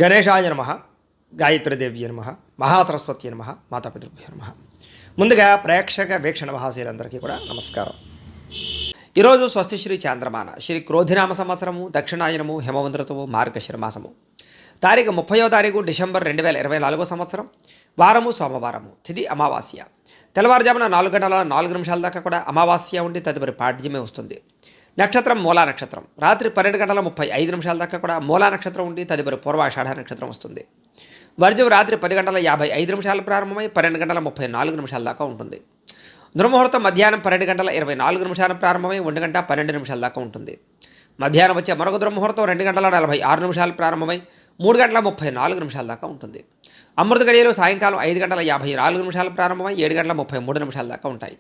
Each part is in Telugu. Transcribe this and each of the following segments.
గణేశాయ నమ, గాయత్రీదేవ్య నమ, మహాసరస్వతి నమ, మాతాపితృభ్యో నమ. ముందుగా ప్రేక్షక వీక్షణ మహాశీలందరికీ కూడా నమస్కారం. ఈరోజు స్వస్తిశ్రీ చాంద్రమాన శ్రీ క్రోధినామ సంవత్సరము, దక్షిణాయనము, హేమవంత ఋతువు, మార్గశిర మాసము. తారీఖు 30వ డిసెంబర్ 2024 సంవత్సరం. వారము సోమవారము, తిథి అమావాస్య. తెల్లవారుజామున 4 గంటల 4 నిమిషాల దాకా కూడా అమావాస్య ఉండి తదుపరి పాడ్యమే వస్తుంది. నక్షత్రం మూలా నక్షత్రం. రాత్రి 12 గంటల 35 నిమిషాల దాకా కూడా మూలా నక్షత్రం ఉండి తదుపరి పూర్వాషాఢ నక్షత్రం వస్తుంది. వర్జం రాత్రి 10 గంటల 55 నిమిషాలు ప్రారంభమై 12 గంటల 34 నిమిషాల దాకా ఉంటుంది. దుర్ముహూర్తం మధ్యాహ్నం 12 గంటల 24 నిమిషాలు ప్రారంభమై 1 గంట 12 నిమిషాల దాకా ఉంటుంది. మధ్యాహ్నం వచ్చే మరొక దుర్ముహూర్తం 2 గంటల 46 నిమిషాలు ప్రారంభమై 3 గంటల 34 నిమిషాల దాకా ఉంటుంది. అమృత గడియలు సాయంకాలం 5 గంటల 54 నిమిషాలు ప్రారంభమై 7 గంటల 33 నిమిషాల దాకా ఉంటాయి.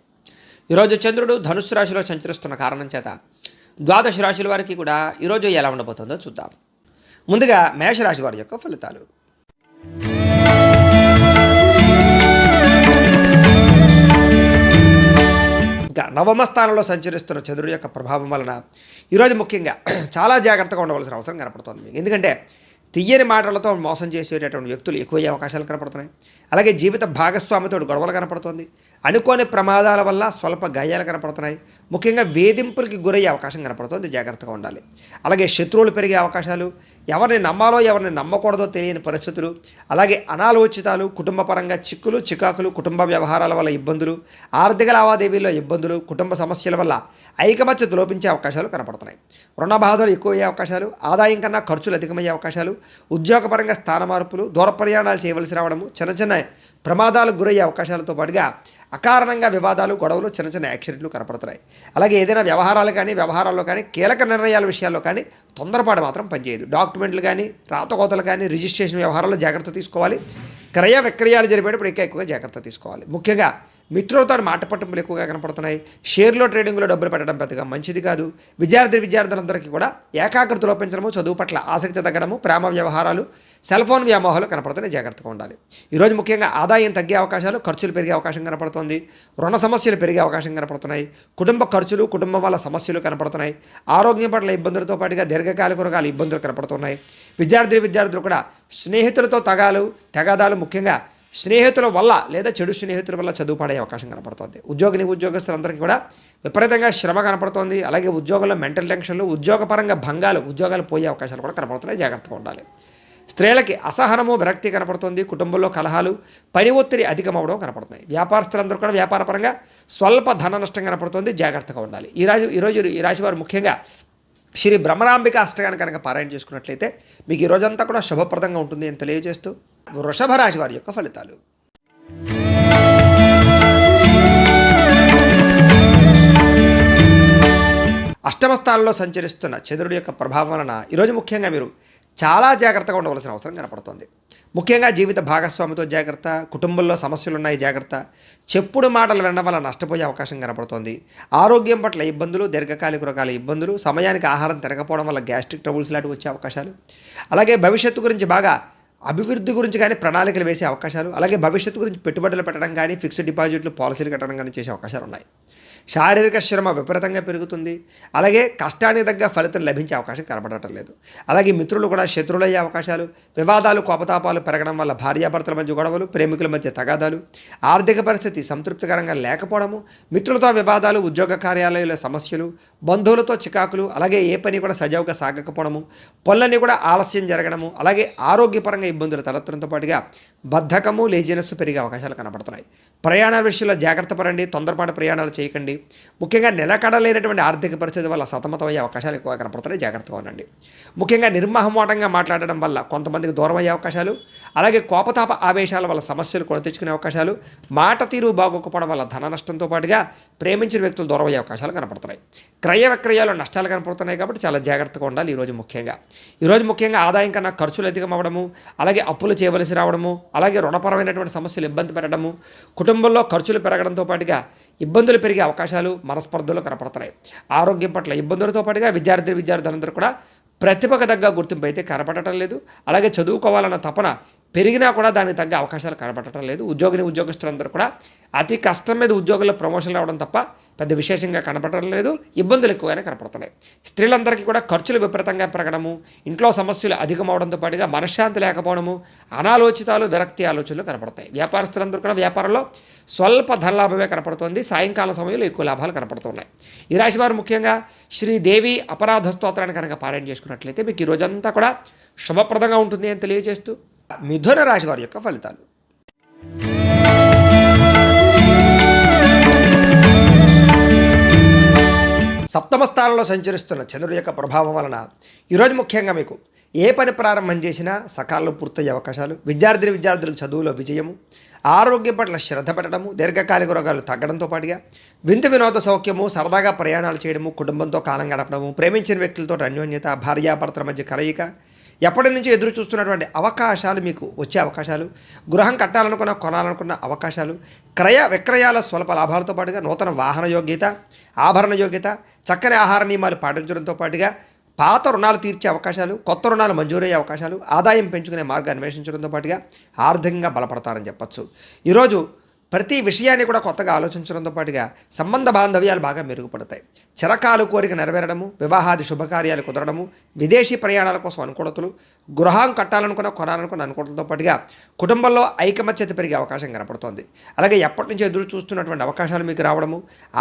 ఈరోజు చంద్రుడు ధనుస్సు రాశిలో సంచరిస్తున్న కారణం చేత ద్వాదశ రాశుల వారికి కూడా ఈరోజు ఎలా ఉండబోతుందో చూద్దాం. ముందుగా మేషరాశి వారి యొక్క ఫలితాలు. ఇంకా నవమ స్థానంలో సంచరిస్తున్న చంద్రుడి యొక్క ప్రభావం వలన ఈరోజు ముఖ్యంగా చాలా జాగ్రత్తగా ఉండవలసిన అవసరం కనపడుతుంది మీకు. ఎందుకంటే తీయని మాటలతో మోసం చేసేటటువంటి వ్యక్తులు ఎక్కువయ్యే అవకాశాలు కనపడుతున్నాయి. అలాగే జీవిత భాగస్వామితో గొడవలు కనపడుతుంది. అనుకోని ప్రమాదాల వల్ల స్వల్ప గాయాలు కనపడుతున్నాయి. ముఖ్యంగా వేధింపులకి గురయ్యే అవకాశం కనపడుతుంది, జాగ్రత్తగా ఉండాలి. అలాగే శత్రువులు పెరిగే అవకాశాలు, ఎవరిని నమ్మాలో ఎవరిని నమ్మకూడదో తెలియని పరిస్థితులు, అలాగే అనాలోచితాలు, కుటుంబ పరంగా చిక్కులు చికాకులు, కుటుంబ వ్యవహారాల వల్ల ఇబ్బందులు, ఆర్థిక లావాదేవీల్లో ఇబ్బందులు, కుటుంబ సమస్యల వల్ల ఐకమత్యత లోపించే అవకాశాలు కనపడుతున్నాయి. రుణ బాధలు ఎక్కువయ్యే అవకాశాలు, ఆదాయం కన్నా ఖర్చులు అధికమయ్యే అవకాశాలు, ఉద్యోగపరంగా స్థాన మార్పులు, దూర ప్రయాణాలు చేయవలసి రావడము, చిన్న చిన్న ప్రమాదాలకు గురయ్యే అవకాశాలతో పాటుగా అకారణంగా వివాదాలు, గొడవలు, చిన్న చిన్న యాక్సిడెంట్లు కనపడుతున్నాయి. అలాగే ఏదైనా వ్యవహారాల్లో కానీ కీలక నిర్ణయాల విషయాల్లో కానీ తొందరపాటు మాత్రం పనిచేయదు. డాక్యుమెంట్లు కానీ రాతకోతలు కానీ రిజిస్ట్రేషన్ వ్యవహారాల్లో జాగ్రత్త తీసుకోవాలి. క్రయ విక్రయాలు జరిపేటప్పుడు ఎక్కువగా జాగ్రత్త తీసుకోవాలి. ముఖ్యంగా మిత్రులతో మాట పట్టింపులు ఎక్కువగా కనపడుతున్నాయి. షేర్లో ట్రేడింగ్లో డబ్బులు పెట్టడం పెద్దగా మంచిది కాదు. విద్యార్థులందరికీ కూడా ఏకాగ్రత లోపించడము, చదువు పట్ల ఆసక్తి తగ్గడము, ప్రేమ వ్యవహారాలు, సెల్ ఫోన్ వ్యామోహాలు కనపడుతున్నాయి, జాగ్రత్తగా ఉండాలి. ఈరోజు ముఖ్యంగా ఆదాయం తగ్గే అవకాశాలు, ఖర్చులు పెరిగే అవకాశం కనపడుతుంది. రుణ సమస్యలు పెరిగే అవకాశం కనపడుతున్నాయి. కుటుంబ ఖర్చులు, కుటుంబం వల్ల సమస్యలు కనపడుతున్నాయి. ఆరోగ్యం పట్ల ఇబ్బందులతో పాటుగా దీర్ఘకాలిక రోగాల ఇబ్బందులు కనపడుతున్నాయి. విద్యార్థులు కూడా స్నేహితులతో తగాదాలు, ముఖ్యంగా స్నేహితుల వల్ల లేదా చెడు స్నేహితుల వల్ల చదువు పడే అవకాశం కనపడుతుంది. ఉద్యోగస్తులందరికీ కూడా విపరీతంగా శ్రమ కనపడుతోంది. అలాగే ఉద్యోగంలో మెంటల్ టెన్షన్లు, ఉద్యోగపరంగా భంగాలు, ఉద్యోగాలు పోయే అవకాశాలు కూడా కనపడుతున్నాయి, జాగ్రత్తగా ఉండాలి. స్త్రీలకి అసహనము, విరక్తి కనపడుతుంది. కుటుంబంలో కలహాలు, పని ఒత్తిడి అధికమవడం కనపడుతున్నాయి. వ్యాపారస్తులందరూ కూడా వ్యాపారపరంగా స్వల్ప ధన నష్టం కనపడుతుంది, జాగ్రత్తగా ఉండాలి. ఈరోజు ఈ రాశి వారు ముఖ్యంగా శ్రీ బ్రహ్మరాంబిక అష్టకాన్ని కనుక పారాయణ చేసుకున్నట్లయితే మీకు ఈ రోజంతా కూడా శుభప్రదంగా ఉంటుంది అని తెలియజేస్తూ వృషభ రాశి వారి యొక్క ఫలితాలు. అష్టమ స్థానంలో సంచరిస్తున్న చంద్రుడి యొక్క ప్రభావం వలన ఈరోజు ముఖ్యంగా మీరు చాలా జాగ్రత్తగా ఉండవలసిన అవసరం కనపడుతుంది. ముఖ్యంగా జీవిత భాగస్వామితో జాగ్రత్త, కుటుంబంలో సమస్యలు ఉన్నాయి జాగ్రత్త, చెప్పుడు మాటలు వినడం వల్ల నష్టపోయే అవకాశం కనపడుతోంది. ఆరోగ్యం పట్ల ఇబ్బందులు, దీర్ఘకాలిక రోగాల ఇబ్బందులు, సమయానికి ఆహారం తినకపోవడం వల్ల గ్యాస్ట్రిక్ ట్రబుల్స్ లాంటివి వచ్చే అవకాశాలు, అలాగే భవిష్యత్తు గురించి బాగా అభివృద్ధి గురించి కానీ ప్రణాళికలు వేసే అవకాశాలు, అలాగే భవిష్యత్తు గురించి పెట్టుబడులు పెట్టడం కానీ ఫిక్స్డ్ డిపాజిట్లు, పాలసీలు కట్టడం కానీ చేసే అవకాశాలు ఉన్నాయి. శారీరక శ్రమ విపరీతంగా పెరుగుతుంది. అలాగే కష్టానికి తగ్గ ఫలితం లభించే అవకాశం కనపడటం లేదు. అలాగే మిత్రులు కూడా శత్రువులయ్యే అవకాశాలు, వివాదాలు, కోపతాపాలు పెరగడం వల్ల భార్యాభర్తల మధ్య గొడవలు, ప్రేమికుల మధ్య తగాదాలు, ఆర్థిక పరిస్థితి సంతృప్తికరంగా లేకపోవడము, మిత్రులతో వివాదాలు, ఉద్యోగ కార్యాలయాల సమస్యలు, బంధువులతో చికాకులు, అలాగే ఏ పని కూడా సజావుగా సాగకపోవడము, పనులన్నీ కూడా ఆలస్యం జరగడము, అలాగే ఆరోగ్యపరంగా ఇబ్బందులు తలెత్తడంతో పాటుగా బద్ధకము, లేజినెస్ పెరిగే అవకాశాలు కనపడుతున్నాయి. ప్రయాణాల విషయంలో జాగ్రత్త పడండి, తొందరపాటు ప్రయాణాలు చేయకండి. ముఖ్యంగా నిలకడలేనటువంటి ఆర్థిక పరిస్థితి వల్ల సతమతమయ్యే అవకాశాలు ఎక్కువ కనపడుతున్నాయి, జాగ్రత్తగా ఉండండి. ముఖ్యంగా నిర్మోహమాటంగా మాట్లాడడం వల్ల కొంతమందికి దూరం అయ్యే అవకాశాలు, అలాగే కోపతాప ఆవేశాల వల్ల సమస్యలు కొని తెచ్చుకునే అవకాశాలు, మాట తీరు బాగోకపోవడం వల్ల ధన నష్టంతో పాటుగా ప్రేమించిన వ్యక్తులు దూరం అయ్యే అవకాశాలు కనపడుతున్నాయి. క్రయ విక్రయాలు నష్టాలు కనపడుతున్నాయి కాబట్టి చాలా జాగ్రత్తగా ఉండాలి. ఈరోజు ముఖ్యంగా ఆదాయం కన్నా ఖర్చులు అధికం అవ్వడము, అలాగే అప్పులు చేయవలసి రావడము, అలాగే రుణపరమైనటువంటి సమస్యలు ఇబ్బంది పెట్టడము, కుటుంబంలో ఖర్చులు పెరగడంతో పాటుగా ఇబ్బందులు పెరిగే అవకాశాలు, మనస్పర్ధలు కనపడుతున్నాయి. ఆరోగ్యం పట్ల ఇబ్బందులతో పాటుగా విద్యార్థులందరూ కూడా ప్రతిభకు తగ్గ గుర్తింపు అయితే కనపడటం లేదు. అలాగే చదువుకోవాలన్న తపన పెరిగినా కూడా దానికి తగ్గ అవకాశాలు కనపడటం లేదు. ఉద్యోగస్తులందరూ కూడా అతి కష్టం మీద ఉద్యోగుల్లో ప్రమోషన్లు రావడం తప్ప పెద్ద విశేషంగా కనపడడం లేదు, ఇబ్బందులు ఎక్కువగానే కనపడుతున్నాయి. స్త్రీలందరికీ కూడా ఖర్చులు విపరీతంగా పెరగడము, ఇంట్లో సమస్యలు అధికమవడంతో పాటుగా మనశ్శాంతి లేకపోవడము, అనాలోచితాలు, విరక్తి ఆలోచనలు కనపడతాయి. వ్యాపారస్తులందరూ కూడా వ్యాపారంలో స్వల్ప ధనలాభమే కనపడుతుంది, సాయంకాలం సమయంలో ఎక్కువ లాభాలు కనపడుతున్నాయి. ఈ రాశి వారు ముఖ్యంగా శ్రీదేవి అపరాధ స్తోత్రాన్ని కనుక పారాయణ చేసుకున్నట్లయితే మీకు ఈ రోజంతా కూడా శుభప్రదంగా ఉంటుంది అని తెలియజేస్తూ మిథున రాశి వారి యొక్క ఫలితాలు. సప్తమ స్థానంలో సంచరిస్తున్న చంద్రుడి యొక్క ప్రభావం వలన ఈరోజు ముఖ్యంగా మీకు ఏ పని ప్రారంభం చేసినా సకాలంలో పూర్తయ్యే అవకాశాలు, విద్యార్థులకు చదువులో విజయము, ఆరోగ్యం పట్ల శ్రద్ధ పెట్టడము, దీర్ఘకాలిక రోగాలు తగ్గడంతో పాటుగా విందు వినోద సౌఖ్యము, సరదాగా ప్రయాణాలు చేయడము, కుటుంబంతో కాలం గడపడము, ప్రేమించిన వ్యక్తులతో అన్యోన్యత, భార్యాభర్తల మధ్య కలయిక, ఎప్పటి నుంచి ఎదురు చూస్తున్నటువంటి అవకాశాలు మీకు వచ్చే అవకాశాలు, గృహం కట్టాలనుకున్న కొనాలనుకున్న అవకాశాలు, క్రయ విక్రయాల స్వల్ప లాభాలతో పాటుగా నూతన వాహన యోగ్యత, ఆభరణ యోగ్యత, చక్కని ఆహార నియమాలు పాటించడంతో పాటుగా పాత రుణాలు తీర్చే అవకాశాలు, కొత్త రుణాలు మంజూరయ్యే అవకాశాలు, ఆదాయం పెంచుకునే మార్గాన్ని అన్వేషించడంతో పాటుగా ఆర్థికంగా బలపడతారని చెప్పచ్చు. ఈరోజు ప్రతి విషయాన్ని కూడా కొత్తగా ఆలోచించడంతో పాటుగా సంబంధ బాంధవ్యాలు బాగా మెరుగుపడతాయి. చిరకాలు కోరిక నెరవేరడము, వివాహాది శుభకార్యాలు కుదరడము, విదేశీ ప్రయాణాల కోసం అనుకూలతలు, గృహం కట్టాలనుకున్న కొనాలనుకున్న అనుకూలతలతో పాటుగా కుటుంబంలో ఐకమత్యత పెరిగే అవకాశం కనపడుతోంది. అలాగే ఎప్పటి నుంచి ఎదురు చూస్తున్నటువంటి అవకాశాలు మీకు రావడము,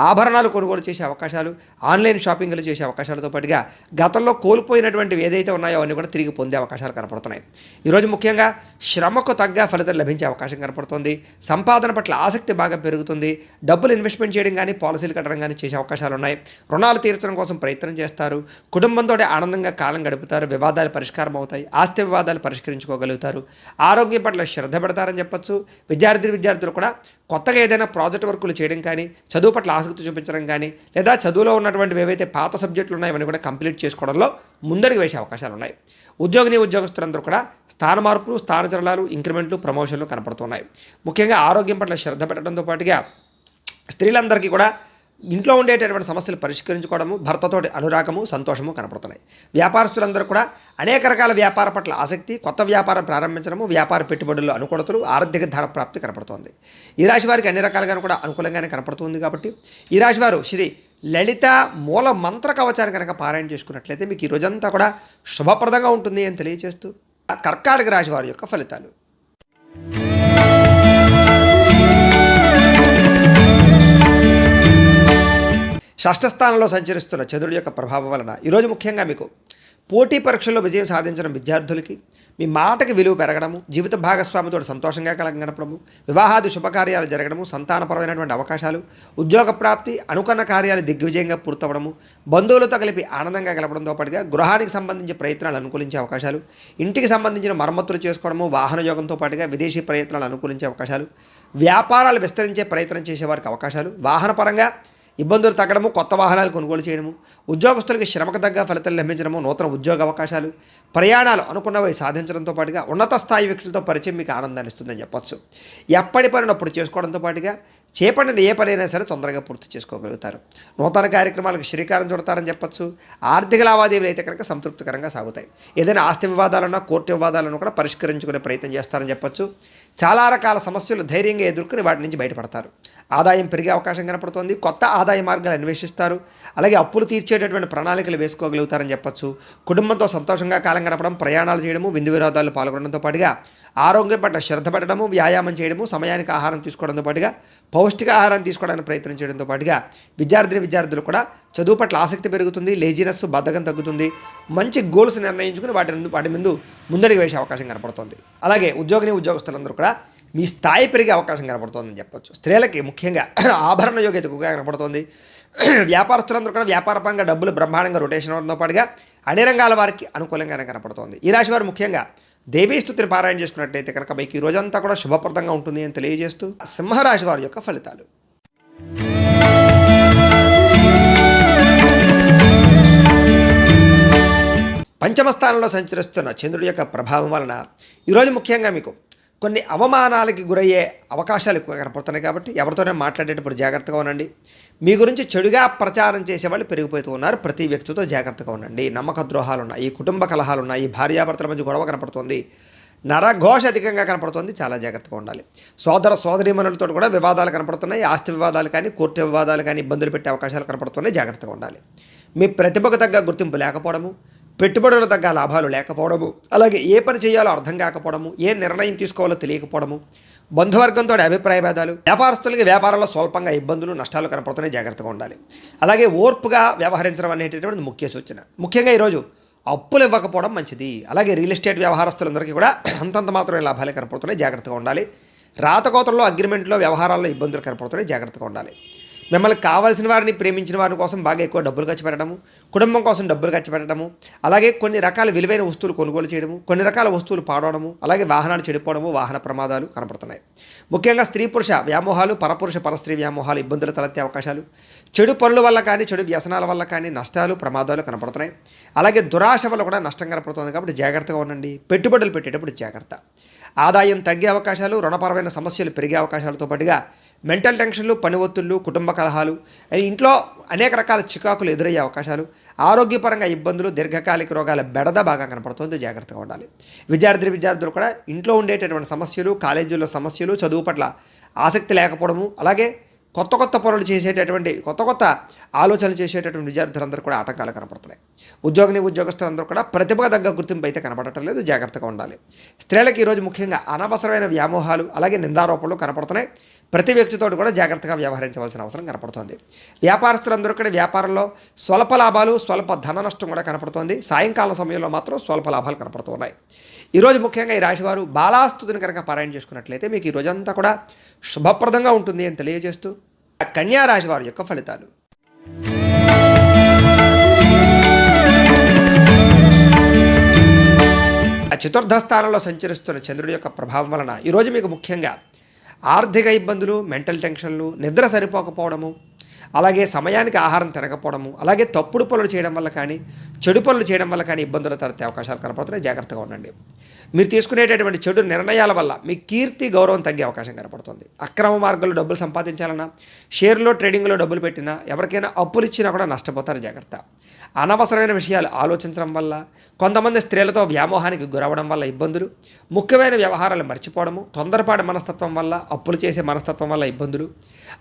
ఆభరణాలు కొనుగోలు చేసే అవకాశాలు, ఆన్లైన్ షాపింగ్లు చేసే అవకాశాలతో పాటుగా గతంలో కోల్పోయినటువంటివి ఏదైతే ఉన్నాయో అవన్నీ కూడా తిరిగి పొందే అవకాశాలు కనపడుతున్నాయి. ఈరోజు ముఖ్యంగా శ్రమకు తగ్గ ఫలితం లభించే అవకాశం కనపడుతుంది. సంపాదన పట్ల ఆసక్తి బాగా పెరుగుతుంది. డబ్బులు ఇన్వెస్ట్మెంట్ చేయడం కానీ, పాలసీలు కట్టడం కానీ చేసే అవకాశాలు ఉన్నాయి. రుణాలు తీర్చడం కోసం ప్రయత్నం చేస్తారు. కుటుంబంతో ఆనందంగా కాలం గడుపుతారు. వివాదాలు పరిష్కారం అవుతాయి. ఆస్తి వివాదాలు పరిష్కరించుకోగలుగుతారు. ఆరోగ్యం పట్ల శ్రద్ధ పెడతారని చెప్పచ్చు. విద్యార్థులు కూడా కొత్తగా ఏదైనా ప్రాజెక్ట్ వర్కులు చేయడం కానీ, చదువు పట్ల ఆసక్తి చూపించడం కానీ, లేదా చదువులో ఉన్నటువంటివి ఏవైతే పాత సబ్జెక్టులు ఉన్నాయో అవన్నీ కూడా కంప్లీట్ చేసుకోవడంలో ముందడుగు వేసే అవకాశాలు ఉన్నాయి. ఉద్యోగస్తులందరూ కూడా స్థాన మార్పులు, స్థానచలనాలు, ఇంక్రిమెంట్లు, ప్రమోషన్లు కనపడుతున్నాయి. ముఖ్యంగా ఆరోగ్యం పట్ల శ్రద్ధ పెట్టడంతో పాటుగా స్త్రీలందరికీ కూడా ఇంట్లో ఉండేటటువంటి సమస్యలు పరిష్కరించుకోవడము, భర్తతోటి అనురాగము, సంతోషము కనపడుతున్నాయి. వ్యాపారస్తులందరూ కూడా అనేక రకాల వ్యాపార పట్ల ఆసక్తి, కొత్త వ్యాపారం ప్రారంభించడము, వ్యాపార పెట్టుబడుల్లో అనుకూలతలు, ఆర్థిక ధన ప్రాప్తి కనపడుతోంది. ఈ రాశి వారికి అన్ని రకాలుగా కూడా అనుకూలంగానే కనపడుతుంది. కాబట్టి ఈ రాశి వారు శ్రీ లలిత మూల మంత్ర కవచాన్ని కనుక పారాయణ చేసుకున్నట్లయితే మీకు ఈ రోజంతా కూడా శుభప్రదంగా ఉంటుంది అని తెలియజేస్తూ కర్కాటక రాశి వారి యొక్క ఫలితాలు. షష్ఠస్థానంలో సంచరిస్తున్న చంద్రుడి యొక్క ప్రభావం వలన ఈరోజు ముఖ్యంగా మీకు పోటీ పరీక్షల్లో విజయం సాధించిన విద్యార్థులకి మీ మాటకి విలువ పెరగడము, జీవిత భాగస్వామితో సంతోషంగా గడపడము, వివాహాది శుభకార్యాలు జరగడము, సంతానపరమైనటువంటి అవకాశాలు, ఉద్యోగ ప్రాప్తి, అనుకున్న కార్యాలు దిగ్విజయంగా పూర్తవడము, బంధువులతో కలిపి ఆనందంగా గడపడంతో పాటుగా గృహానికి సంబంధించి ప్రయత్నాలు అనుకూలించే అవకాశాలు, ఇంటికి సంబంధించిన మరమ్మతులు చేసుకోవడము, వాహన యోగంతో పాటుగా విదేశీ ప్రయత్నాలు అనుకూలించే అవకాశాలు, వ్యాపారాలు విస్తరించే ప్రయత్నం చేసేవారికి అవకాశాలు, వాహనపరంగా ఇబ్బందులు తగ్గడము, కొత్త వాహనాలు కొనుగోలు చేయడము, ఉద్యోగస్తులకి శ్రమకు తగ్గ ఫలితాలు లభించడము, నూతన ఉద్యోగ అవకాశాలు, ప్రయాణాలు అనుకున్నవి సాధించడంతో పాటుగా ఉన్నత స్థాయి వ్యక్తులతో పరిచయం మీకు ఆనందాన్ని ఇస్తుందని చెప్పొచ్చు. ఎప్పటి పనిని అప్పుడు చేసుకోవడంతో పాటుగా చేపట్టిన ఏ పనైనా సరే తొందరగా పూర్తి చేసుకోగలుగుతారు. నూతన కార్యక్రమాలకు శ్రీకారం చుడతారని చెప్పొచ్చు. ఆర్థిక లావాదేవీలు అయితే కనుక సంతృప్తికరంగా సాగుతాయి. ఏదైనా ఆస్తి వివాదాలన్నా, కోర్టు వివాదాలను కూడా పరిష్కరించుకునే ప్రయత్నం చేస్తారని చెప్పొచ్చు. చాలా రకాల సమస్యలు ధైర్యంగా ఎదుర్కొని వాటి నుంచి బయటపడతారు. ఆదాయం పెరిగే అవకాశం కనపడుతోంది. కొత్త ఆదాయ మార్గాలు అన్వేషిస్తారు. అలాగే అప్పులు తీర్చేటటువంటి ప్రణాళికలు వేసుకోగలుగుతారని చెప్పొచ్చు. కుటుంబంతో సంతోషంగా కాలం గడపడం, ప్రయాణాలు చేయడము, విందు వినోదాలు పాల్గొనడంతో పాటుగా ఆరోగ్యం పట్ల శ్రద్ధ పెట్టడము, వ్యాయామం చేయడము, సమయానికి ఆహారం తీసుకోవడంతో పాటుగా పౌష్టిక ఆహారం తీసుకోవడానికి ప్రయత్నం చేయడంతో పాటుగా విద్యార్థులు కూడా చదువు పట్ల ఆసక్తి పెరుగుతుంది. లేజినెస్, బద్ధకం తగ్గుతుంది. మంచి గోల్స్ నిర్ణయించుకుని వాటి ముందు ముందడుగు వేసే అవకాశం కనపడుతుంది. అలాగే ఉద్యోగస్తులందరూ కూడా మీ స్థాయి పెరిగే అవకాశం కనపడుతుందని చెప్పొచ్చు. స్త్రీలకి ముఖ్యంగా ఆభరణ యోగ్యత ఎక్కువగా కనపడుతుంది. వ్యాపారస్తులందరూ కూడా వ్యాపారపరంగా డబ్బులు బ్రహ్మాండంగా రొటేషన్ అవడంతో పాటుగా అన్ని రంగాల వారికి అనుకూలంగానే కనపడుతోంది. ఈ రాశి వారు ముఖ్యంగా దేవీస్తుతిని పారాయణ చేసుకున్నట్లయితే కనుక మీకు ఈ రోజంతా కూడా శుభప్రదంగా ఉంటుంది అని తెలియజేస్తూ సింహరాశి వారి యొక్క ఫలితాలు. పంచమ స్థానంలో సంచరిస్తున్న చంద్రుడి యొక్క ప్రభావం వలన ఈరోజు ముఖ్యంగా మీకు కొన్ని అవమానాలకి గురయ్యే అవకాశాలు ఎక్కువ కనపడుతున్నాయి. కాబట్టి ఎవరితోనే మాట్లాడేటప్పుడు జాగ్రత్తగా ఉండండి. మీ గురించి చెడుగా ప్రచారం చేసేవాళ్ళు పెరిగిపోతూ ఉన్నారు. ప్రతి వ్యక్తితో జాగ్రత్తగా ఉండండి. నమ్మక ద్రోహాలు ఉన్నాయి, కుటుంబ కలహాలు ఉన్నాయి, భార్యాభర్తల మధ్య గొడవ కనపడుతుంది, నరఘోష అధికంగా కనపడుతుంది, చాలా జాగ్రత్తగా ఉండాలి. సోదర సోదరీమణులతో కూడా వివాదాలు కనపడుతున్నాయి. ఆస్తి వివాదాలు కానీ, కోర్టు వివాదాలు కానీ ఇబ్బందులు పెట్టే అవకాశాలు కనపడుతున్నాయి, జాగ్రత్తగా ఉండాలి. మీ ప్రతిభకు తగ్గ గుర్తింపు లేకపోవడము, పెట్టుబడులకు తగ్గ లాభాలు లేకపోవడము, అలాగే ఏ పని చేయాలో అర్థం కాకపోవడము, ఏ నిర్ణయం తీసుకోవాలో తెలియకపోవడము, బంధువర్గంతో అభిప్రాయ భేదాలు, వ్యాపారస్తులకి వ్యాపారంలో స్వల్పంగా ఇబ్బందులు నష్టాలు కనపడుతున్నాయి, జాగ్రత్తగా ఉండాలి. అలాగే ఓర్పుగా వ్యవహరించడం అనేటటువంటి ముఖ్య సూచన. ముఖ్యంగా ఈరోజు అప్పులు ఇవ్వకపోవడం మంచిది. అలాగే రియల్ ఎస్టేట్ వ్యవహారస్తులందరికీ కూడా అంతంత మాత్రమే లాభాలే కనపడుతున్నాయి, జాగ్రత్తగా ఉండాలి. రాతకోతల్లో అగ్రిమెంట్లో వ్యవహారాల్లో ఇబ్బందులు కనపడుతున్నాయి, జాగ్రత్తగా ఉండాలి. మిమ్మల్ని కావాల్సిన వారిని, ప్రేమించిన వారి కోసం బాగా ఎక్కువ డబ్బులు ఖర్చు పెట్టడము, కుటుంబం కోసం డబ్బులు ఖర్చు పెట్టడము, అలాగే కొన్ని రకాల విలువైన వస్తువులు కొనుగోలు చేయడము, కొన్ని రకాల వస్తువులు పాడవడము, అలాగే వాహనాలు చెడిపోవడము, వాహన ప్రమాదాలు కనపడుతున్నాయి. ముఖ్యంగా స్త్రీ పురుష వ్యామోహాలు, పరపురుష పరస్త్రీ వ్యామోహాలు ఇబ్బందులు తలెత్తే అవకాశాలు, చెడు పనుల వల్ల కానీ, చెడు వ్యసనాల వల్ల కానీ నష్టాలు ప్రమాదాలు కనపడుతున్నాయి. అలాగే దురాశ వల్ల కూడా నష్టం కనపడుతుంది, కాబట్టి జాగ్రత్తగా ఉండండి. పెట్టుబడులు పెట్టేటప్పుడు జాగ్రత్త. ఆదాయం తగ్గే అవకాశాలు, రుణపరమైన సమస్యలు పెరిగే అవకాశాలతో పాటుగా మెంటల్ టెన్షన్లు, పని ఒత్తిళ్లు, కుటుంబ కలహాలు, ఇంట్లో అనేక రకాల చికాకులు ఎదురయ్యే అవకాశాలు, ఆరోగ్యపరంగా ఇబ్బందులు, దీర్ఘకాలిక రోగాల బెడద బాగా కనపడుతుంది, జాగ్రత్తగా ఉండాలి. విద్యార్థులు కూడా ఇంట్లో ఉండేటటువంటి సమస్యలు, కాలేజీల్లో సమస్యలు, చదువు పట్ల ఆసక్తి లేకపోవడము, అలాగే కొత్త పనులు చేసేటటువంటి కొత్త ఆలోచనలు చేసేటటువంటి విద్యార్థులందరూ కూడా ఆటంకాలు కనపడుతున్నాయి. ఉద్యోగస్తులందరూ కూడా ప్రతిభకు తగ్గ గుర్తింపు అయితే కనపడటం లేదు, జాగ్రత్తగా ఉండాలి. స్త్రీలకు ఈరోజు ముఖ్యంగా అనవసరమైన వ్యామోహాలు, అలాగే నిందారోపణలు కనపడుతున్నాయి. ప్రతి వ్యక్తితో కూడా జాగ్రత్తగా వ్యవహరించవలసిన అవసరం కనపడుతోంది. వ్యాపారస్తులందరూ కూడా వ్యాపారంలో స్వల్ప లాభాలు, స్వల్ప ధన నష్టం కూడా కనపడుతోంది. సాయంకాలం సమయంలో మాత్రం స్వల్ప లాభాలు కనపడుతున్నాయి. ఈరోజు ముఖ్యంగా ఈ రాశివారు బాలాస్తుతిని కనుక పారాయణ చేసుకున్నట్లయితే మీకు ఈ రోజంతా కూడా శుభప్రదంగా ఉంటుంది అని తెలియజేస్తూ కన్యా రాశి వారి యొక్క ఫలితాలు. చతుర్థ స్థానంలో సంచరిస్తున్న చంద్రుడి యొక్క ప్రభావం వలన ఈరోజు మీకు ముఖ్యంగా ఆర్థిక ఇబ్బందులు, మెంటల్ టెన్షన్లు, నిద్ర సరిపోకపోవడము, అలాగే సమయానికి ఆహారం తినకపోవడము, అలాగే తప్పుడు పనులు చేయడం వల్ల కానీ, చెడు పనులు చేయడం వల్ల కానీ ఇబ్బందులు తలెత్తే అవకాశాలు కనపడుతున్నాయి, జాగ్రత్తగా ఉండండి. మీరు తీసుకునేటటువంటి చెడు నిర్ణయాల వల్ల మీ కీర్తి, గౌరవం తగ్గే అవకాశం కనపడుతుంది. అక్రమ మార్గంలో డబ్బులు సంపాదించాలన్నా, షేర్లో ట్రేడింగ్లో డబ్బులు పెట్టినా, ఎవరికైనా అప్పులు ఇచ్చినా కూడా నష్టపోతారు, జాగ్రత్త. అనవసరమైన విషయాలు ఆలోచించడం వల్ల, కొంతమంది స్త్రీలతో వ్యామోహానికి గురవడం వల్ల ఇబ్బందులు, ముఖ్యమైన వ్యవహారాలు మర్చిపోవడము, తొందరపాటు మనస్తత్వం వల్ల, అప్పులు చేసే మనస్తత్వం వల్ల ఇబ్బందులు,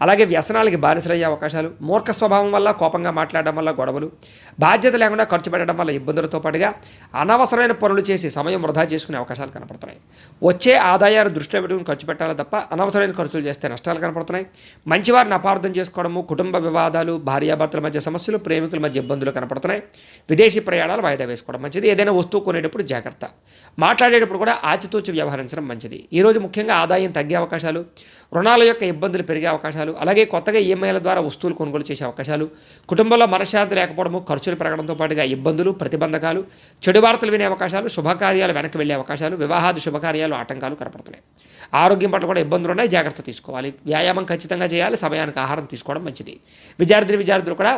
అలాగే వ్యసనాలకి బానిసలయ్యే అవకాశాలు, మూర్ఖ స్వభావం వల్ల, కోపంగా మాట్లాడడం వల్ల గొడవలు, బాధ్యత లేకుండా ఖర్చు పెట్టడం వల్ల ఇబ్బందులతో పాటుగా అనవసరమైన పనులు చేసి సమయం వృధా చేసుకునే అవకాశాలు కనపడుతున్నాయి. వచ్చే ఆదాయాన్ని దృష్టిలో పెట్టుకుని ఖర్చు పెట్టాలి తప్ప అనవసరమైన ఖర్చులు చేస్తే నష్టాలు కనపడుతున్నాయి. మంచివారిని అపార్థం చేసుకోవడము, కుటుంబ వివాదాలు, భార్యాభర్తల మధ్య సమస్యలు, ప్రేమికుల మధ్య ఇబ్బందులు కనపడుతున్నాయి. విదేశీ ప్రయాణాలు వాయిదా వేసుకోవడం మంచిది. ఏదైనా వస్తువు కొనేటప్పుడు జాగ్రత్త. మాట్లాడేటప్పుడు కూడా ఆచితూచి వ్యవహరించడం మంచిది. ఈరోజు ముఖ్యంగా ఆదాయం తగ్గే అవకాశాలు, రుణాల యొక్క ఇబ్బందులు పెరిగే అవకాశాలు, అలాగే కొత్తగా ఈఎంఐల ద్వారా వస్తువులు కొనుగోలు చేసే అవకాశాలు, కుటుంబంలో మనశ్శాంతి లేకపోవడము, ఖర్చులు పెరగడంతో పాటుగా ఇబ్బందులు, ప్రతిబంధకాలు, చెడు వార్తలు వినే అవకాశాలు, శుభకార్యాలు వెనక్కి వెళ్ళే అవకాశాలు, వివాహాది శుభకార్యాలు ఆటంకాలు కనపడుతున్నాయి. ఆరోగ్యం పట్ల కూడా ఇబ్బందులు ఉన్నాయి, జాగ్రత్త తీసుకోవాలి. వ్యాయామం ఖచ్చితంగా చేయాలి, సమయానికి ఆహారం తీసుకోవడం మంచిది. విద్యార్థులు కూడా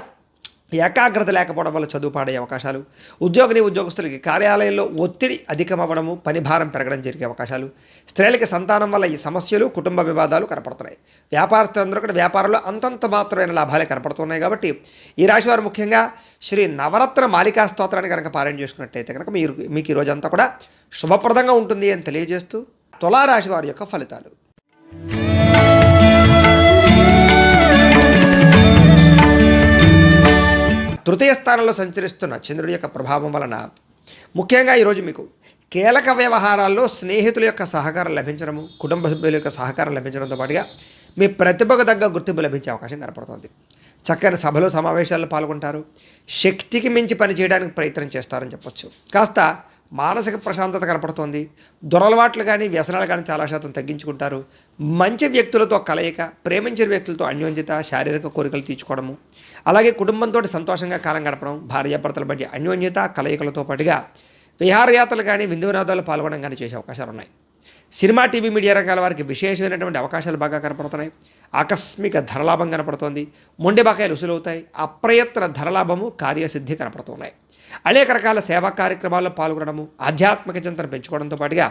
ఏకాగ్రత లేకపోవడం వల్ల చదువు పాడే అవకాశాలు, ఉద్యోగస్తులకి కార్యాలయంలో ఒత్తిడి అధికమవ్వడము, పని భారం పెరగడం జరిగే అవకాశాలు, స్త్రీలకి సంతానం వల్ల ఈ సమస్యలు, కుటుంబ వివాదాలు కనపడుతున్నాయి. వ్యాపారస్తులందరూ కూడా వ్యాపారంలో అంతంత మాత్రమైన లాభాలే కనపడుతున్నాయి. కాబట్టి ఈ రాశి వారు ముఖ్యంగా శ్రీ నవరత్న మాలికా స్తోత్రాన్ని కనుక పారాయణ చేసుకున్నట్టయితే కనుక మీకు ఈ రోజంతా కూడా శుభప్రదంగా ఉంటుంది అని తెలియజేస్తూ తులారాశి వారి యొక్క ఫలితాలు. తృతీయ స్థానంలో సంచరిస్తున్న చంద్రుడి యొక్క ప్రభావం వలన ముఖ్యంగా ఈరోజు మీకు కీలక వ్యవహారాల్లో స్నేహితుల యొక్క సహకారం లభించడము, కుటుంబ సభ్యుల యొక్క సహకారం లభించడంతో పాటుగా మీ ప్రతిభకు తగ్గ గుర్తింపు లభించే అవకాశం కనపడుతుంది. చక్కని సభలు, సమావేశాల్లో పాల్గొంటారు. శక్తికి మించి పనిచేయడానికి ప్రయత్నం చేస్తారని చెప్పొచ్చు. కాస్త మానసిక ప్రశాంతత కనపడుతోంది. దురలవాట్లు కానీ, వ్యసనాలు కానీ చాలా శాతం తగ్గించుకుంటారు. మంచి వ్యక్తులతో కలయిక, ప్రేమించిన వ్యక్తులతో అన్యోన్యత, శారీరక కోరికలు తీర్చుకోవడము, అలాగే కుటుంబంతో సంతోషంగా కాలం గడపడం, భార్యాభర్తల మధ్య అన్యోన్యత, కలయికలతో పాటుగా విహారయాత్రలు కానీ, విందు వినోదాలు పాల్గొనడం కానీ చేసే అవకాశాలు ఉన్నాయి. సినిమా, టీవీ, మీడియా రంగాల వారికి విశేషమైనటువంటి అవకాశాలు బాగా కనపడుతున్నాయి. ఆకస్మిక ధనలాభం కనపడుతోంది. మొండి బకాయిలు వసూలవుతాయి. అప్రయత్న ధనలాభము, కార్యసిద్ధి కనపడుతున్నాయి. అనేక రకాల సేవా కార్యక్రమాల్లో పాల్గొనడము, ఆధ్యాత్మిక చింతన పెంచుకోవడంతో పాటుగా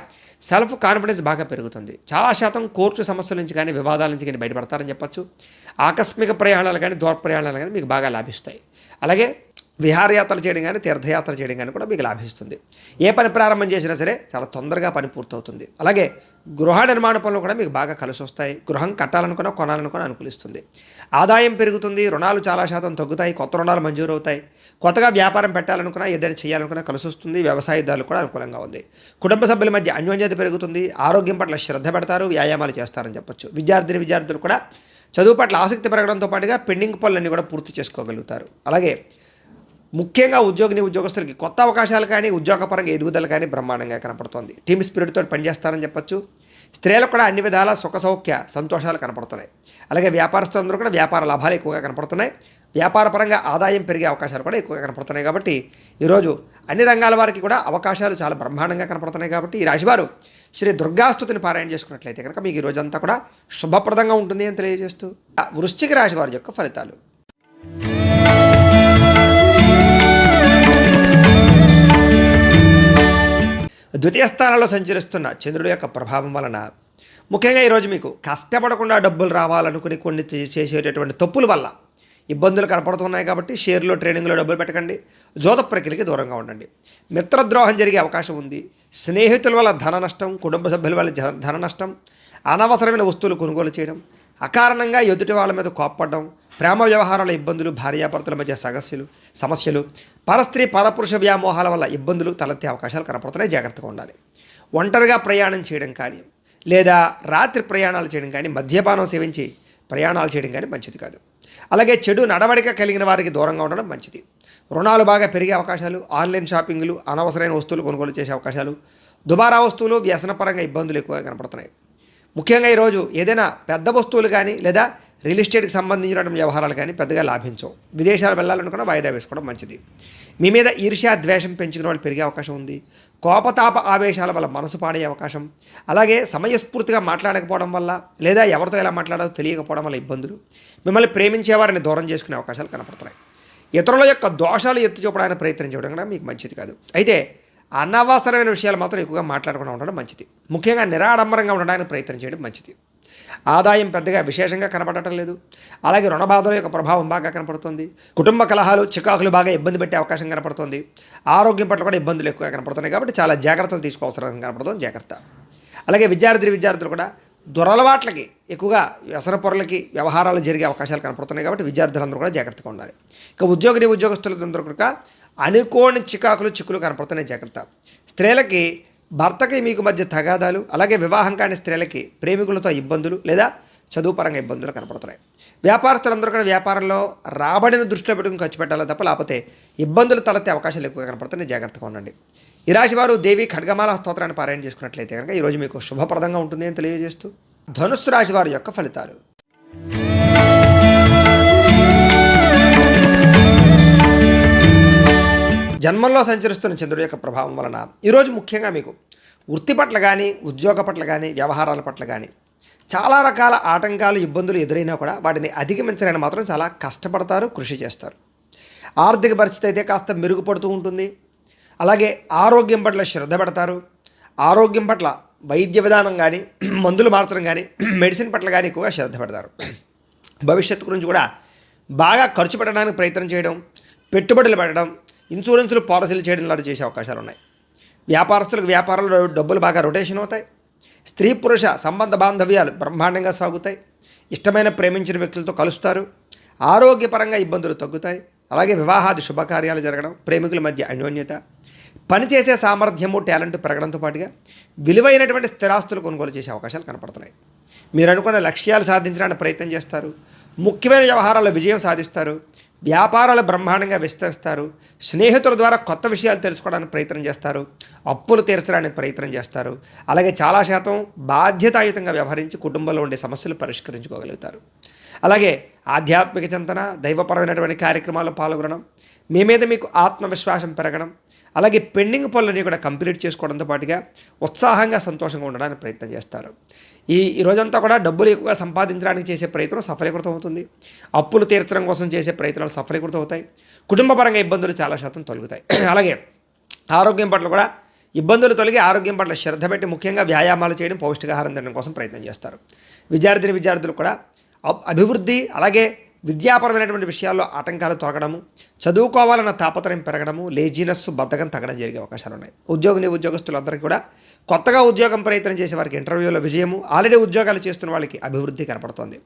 సెల్ఫ్ కాన్ఫిడెన్స్ బాగా పెరుగుతుంది. చాలా శాతం కోర్టు సమస్యల నుంచి కానీ, వివాదాల నుంచి కానీ బయటపడతారని చెప్పచ్చు. ఆకస్మిక ప్రయాణాలు కానీ, దూర ప్రయాణాలు కానీ మీకు బాగా లాభిస్తాయి. అలాగే విహారయాత్రలు చేయడం కానీ తీర్థయాత్ర చేయడం కానీ కూడా మీకు లాభిస్తుంది. ఏ పని ప్రారంభం చేసినా సరే చాలా తొందరగా పని పూర్తవుతుంది. అలాగే గృహ నిర్మాణ పనులు కూడా మీకు బాగా కలిసి వస్తాయి. గృహం కట్టాలనుకున్నా కొనాలనుకున్నా అనుకూలిస్తుంది. ఆదాయం పెరుగుతుంది. రుణాలు చాలా శాతం తగ్గుతాయి. కొత్త రుణాలు మంజూరు అవుతాయి. కొత్తగా వ్యాపారం పెట్టాలనుకున్నా ఏదైనా చేయాలనుకున్నా కలిసి వస్తుంది. వ్యవసాయదారులు కూడా అనుకూలంగా ఉంది. కుటుంబ సభ్యుల మధ్య అన్యోన్యత పెరుగుతుంది. ఆరోగ్యం పట్ల శ్రద్ధ పెడతారు. వ్యాయామాలు చేస్తారని చెప్పొచ్చు. విద్యార్థులు కూడా చదువు పట్ల ఆసక్తి పెరగడంతో పాటుగా పెండింగ్ పనులన్నీ కూడా పూర్తి చేసుకోగలుగుతారు. అలాగే ముఖ్యంగా ఉద్యోగస్తులకి కొత్త అవకాశాలు కానీ ఉద్యోగపరంగా ఎదుగుదల కానీ బ్రహ్మాండంగా కనపడుతోంది. టీమ్ స్పిరిట్తో పనిచేస్తారని చెప్పొచ్చు. స్త్రీలకు కూడా అన్ని విధాల సుఖ సౌఖ్య సంతోషాలు కనపడుతున్నాయి. అలాగే వ్యాపారస్తులందరూ కూడా వ్యాపార లాభాలు ఎక్కువగా కనపడుతున్నాయి. వ్యాపారపరంగా ఆదాయం పెరిగే అవకాశాలు కూడా ఎక్కువగా కనపడుతున్నాయి. కాబట్టి ఈరోజు అన్ని రంగాల వారికి కూడా అవకాశాలు చాలా బ్రహ్మాండంగా కనపడుతున్నాయి. కాబట్టి ఈ రాశివారు శ్రీ దుర్గాస్తుతిని పారాయణ చేసుకున్నట్లయితే కనుక మీకు ఈ రోజంతా కూడా శుభప్రదంగా ఉంటుంది అని తెలియజేస్తూ వృశ్చిక రాశి వారి యొక్క ఫలితాలు. ద్వితీయ స్థానంలో సంచరిస్తున్న చంద్రుడి యొక్క ప్రభావం వలన ముఖ్యంగా ఈరోజు మీకు కష్టపడకుండా డబ్బులు రావాలనుకుని కొన్ని చేసేటటువంటి తప్పుల వల్ల ఇబ్బందులు కనపడుతున్నాయి. కాబట్టి షేర్లో ట్రేడింగ్లో డబ్బులు పెట్టకండి. జోద ప్రక్రియకి దూరంగా ఉండండి. మిత్రద్రోహం జరిగే అవకాశం ఉంది. స్నేహితుల వల్ల ధన నష్టం, కుటుంబ సభ్యుల వల్ల ధన నష్టం, అనవసరమైన వస్తువులు కొనుగోలు చేయడం, అకారణంగా ఎదుటి వాళ్ళ మీద కోప్పడడం, ప్రేమ వ్యవహారాల ఇబ్బందులు, భార్యాభర్తల మధ్య సమస్యలు, పరస్త్రీ పరపురుష వ్యామోహాల వల్ల ఇబ్బందులు తలెత్తే అవకాశాలు కనపడుతున్నాయి. జాగ్రత్తగా ఉండాలి. ఒంటరిగా ప్రయాణం చేయడం కానీ లేదా రాత్రి ప్రయాణాలు చేయడం కానీ మద్యపానం సేవించి ప్రయాణాలు చేయడం కానీ మంచిది కాదు. అలాగే చెడు నడవడిక కలిగిన వారికి దూరంగా ఉండడం మంచిది. రుణాలు బాగా పెరిగే అవకాశాలు, ఆన్లైన్ షాపింగ్లు, అనవసరమైన వస్తువులు కొనుగోలు చేసే అవకాశాలు, దుబారా వస్తువులు, వ్యసనపరంగా ఇబ్బందులు ఎక్కువగా కనపడుతున్నాయి. ముఖ్యంగా ఈరోజు ఏదైనా పెద్ద వస్తువులు కానీ లేదా రియల్ ఎస్టేట్కి సంబంధించిన వ్యవహారాలు కానీ పెద్దగా లాభించవు. విదేశాలు వెళ్ళాలనుకున్న వాయిదా వేసుకోవడం మంచిది. మీ మీద ఈర్ష్య ద్వేషం పెంచుకునే వాళ్ళు పెరిగే అవకాశం ఉంది. కోపతాప ఆవేశాల వల్ల మనసు పాడే అవకాశం, అలాగే సమయస్ఫూర్తిగా మాట్లాడకపోవడం వల్ల లేదా ఎవరితో ఎలా మాట్లాడాలో తెలియకపోవడం వల్ల ఇబ్బందులు, మిమ్మల్ని ప్రేమించేవారిని దూరం చేసుకునే అవకాశాలు కనపడుతున్నాయి. ఇతరుల యొక్క దోషాలు ఎత్తి చూపడానికి ప్రయత్నం చేయడం కూడా మీకు మంచిది కాదు. అయితే అనవసరమైన విషయాలు మాత్రం ఎక్కువగా మాట్లాడకుండా ఉండడం మంచిది. ముఖ్యంగా నిరాడంబరంగా ఉండడానికి ప్రయత్నం చేయడం మంచిది. ఆదాయం పెద్దగా విశేషంగా కనపడటం లేదు. అలాగే రుణ బాధల యొక్క ప్రభావం బాగా కనపడుతుంది. కుటుంబ కలహాలు, చికాకులు బాగా ఇబ్బంది పెట్టే అవకాశం కనపడుతుంది. ఆరోగ్యం పట్ల కూడా ఇబ్బందులు ఎక్కువగా కనపడుతున్నాయి. కాబట్టి చాలా జాగ్రత్తలు తీసుకోవాల్సిన కనపడుతుంది. జాగ్రత్త. అలాగే విద్యార్థులు కూడా దురలవాట్లకి ఎక్కువగా వ్యసన పొరలకి వ్యవహారాలు జరిగే అవకాశాలు కనపడుతున్నాయి. కాబట్టి విద్యార్థులందరూ కూడా జాగ్రత్తగా ఉండాలి. ఇక ఉద్యోగస్తులందరూ కూడా అనుకోని చిక్కులు కనపడుతున్నాయి. జాగ్రత్త. స్త్రీలకి భర్తకి మీకు మధ్య తగాదాలు, అలాగే వివాహం కాని స్త్రీలకి ప్రేమికులతో ఇబ్బందులు లేదా చదువుపరంగా ఇబ్బందులు కనపడుతున్నాయి. వ్యాపారస్తులందరూ కూడా వ్యాపారంలో రాబడిని దృష్టిలో పెట్టుకుని ఖర్చు పెట్టాలో తప్ప లేకపోతే ఇబ్బందులు తలెత్తే అవకాశాలు ఎక్కువగా కనపడుతున్నాయి. జాగ్రత్తగా ఉండండి. ఈ రాశివారు దేవి ఖడ్గమాల స్తోత్రాన్ని పారాయణ చేసుకున్నట్లయితే కనుక ఈరోజు మీకు శుభప్రదంగా ఉంటుంది అని తెలియజేస్తూ ధనుస్సు రాశి వారి యొక్క ఫలితాలు. జన్మంలో సంచరిస్తున్న చంద్రుడి యొక్క ప్రభావం వలన ఈరోజు ముఖ్యంగా మీకు వృత్తి పట్ల కానీ ఉద్యోగ పట్ల కానీ వ్యవహారాల పట్ల కానీ చాలా రకాల ఆటంకాలు ఇబ్బందులు ఎదురైనా కూడా వాటిని అధిగమించడానికి మాత్రం చాలా కష్టపడతారు, కృషి చేస్తారు. ఆర్థిక పరిస్థితి అయితే కాస్త మెరుగుపడుతూ ఉంటుంది. అలాగే ఆరోగ్యం పట్ల శ్రద్ధ పెడతారు. ఆరోగ్యం పట్ల వైద్య విధానం కానీ మందులు మార్చడం కానీ మెడిసిన్ పట్ల కానీ ఎక్కువగా శ్రద్ధ పెడతారు. భవిష్యత్తు గురించి కూడా బాగా ఖర్చు పెట్టడానికి ప్రయత్నం చేయడం, పెట్టుబడులు పెట్టడం, ఇన్సూరెన్సులు పాలసీలు చేయడం లాంటి చేసే అవకాశాలు ఉన్నాయి. వ్యాపారస్తులకు వ్యాపారాల్లో డబ్బులు బాగా రొటేషన్ అవుతాయి. స్త్రీ పురుష సంబంధ బాంధవ్యాలు బ్రహ్మాండంగా సాగుతాయి. ఇష్టమైన ప్రేమించిన వ్యక్తులతో కలుస్తారు. ఆరోగ్యపరంగా ఇబ్బందులు తగ్గుతాయి. అలాగే వివాహాది శుభకార్యాలు జరగడం, ప్రేమికుల మధ్య అన్యోన్యత, పనిచేసే సామర్థ్యము టాలెంట్ పెరగడంతో పాటుగా విలువైనటువంటి స్థిరాస్తులు కొనుగోలు చేసే అవకాశాలు కనపడుతున్నాయి. మీరు అనుకున్న లక్ష్యాలు సాధించడానికి ప్రయత్నం చేస్తారు. ముఖ్యమైన వ్యవహారాల్లో విజయం సాధిస్తారు. వ్యాపారాలు బ్రహ్మాండంగా విస్తరిస్తారు. స్నేహితుల ద్వారా కొత్త విషయాలు తెలుసుకోవడానికి ప్రయత్నం చేస్తారు. అప్పులు తీర్చడానికి ప్రయత్నం చేస్తారు. అలాగే చాలా శాతం బాధ్యతాయుతంగా వ్యవహరించి కుటుంబంలో ఉండే సమస్యలు పరిష్కరించుకోగలుగుతారు. అలాగే ఆధ్యాత్మిక చింతన, దైవపరమైనటువంటి కార్యక్రమాల్లో పాల్గొనడం, మీ మీద మీకు ఆత్మవిశ్వాసం పెరగడం, అలాగే పెండింగ్ పనులని కూడా కంప్లీట్ చేసుకోవడంతో పాటుగా ఉత్సాహంగా సంతోషంగా ఉండడానికి ప్రయత్నం చేస్తారు. ఈ రోజంతా కూడా డబ్బులు ఎక్కువగా సంపాదించడానికి చేసే ప్రయత్నం సఫలీకృతం అవుతుంది. అప్పులు తీర్చడం కోసం చేసే ప్రయత్నాలు సఫలీకృతం అవుతాయి. కుటుంబపరంగా ఇబ్బందులు చాలా శాతం తొలగుతాయి. అలాగే ఆరోగ్యం పట్ల కూడా ఇబ్బందులు తొలగి ఆరోగ్యం పట్ల శ్రద్ధ పెట్టి ముఖ్యంగా వ్యాయామాలు చేయడం, పౌష్టికాహారం తినడం కోసం ప్రయత్నం చేస్తారు. విద్యార్థులు కూడా అభివృద్ధి, అలాగే విద్యాపరమైనటువంటి విషయాల్లో ఆటంకాలు తొలగడము, చదువుకోవాలన్న తాపత్రయం పెరగడము, లేజినెస్ బద్ధకం తగ్గడం జరిగే అవకాశాలు ఉన్నాయి. ఉద్యోగస్తులందరికీ కూడా కొత్తగా ఉద్యోగం ప్రయత్నం చేసే వారికి ఇంటర్వ్యూలో విజయము, ఆల్రెడీ ఉద్యోగాలు చేస్తున్న వాళ్ళకి అభివృద్ధి కనపడుతోంది.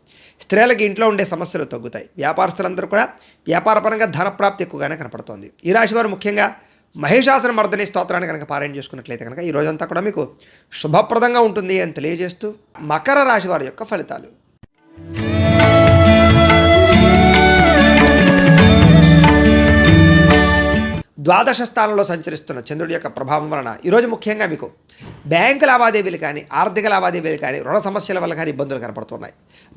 స్త్రీలకి ఇంట్లో ఉండే సమస్యలు తగ్గుతాయి. వ్యాపారస్తులందరూ కూడా వ్యాపారపరంగా ధనప్రాప్తి ఎక్కువగానే కనపడుతోంది. ఈ రాశి వారు ముఖ్యంగా మహిషాసుర మర్దిని స్తోత్రాన్ని కనుక పారాయణ చేసుకున్నట్లయితే కనుక ఈ రోజంతా కూడా మీకు శుభప్రదంగా ఉంటుంది అని తెలియజేస్తూ మకర రాశి వారి యొక్క ఫలితాలు. ద్వాదశ స్థానంలో సంచరిస్తున్న చంద్రుడి యొక్క ప్రభావం వలన ఈరోజు ముఖ్యంగా మీకు బ్యాంకు లావాదేవీలు కానీ, ఆర్థిక లావాదేవీలు కానీ, రుణ సమస్యల వల్ల కానీ ఇబ్బందులు కనపడుతున్నాయి.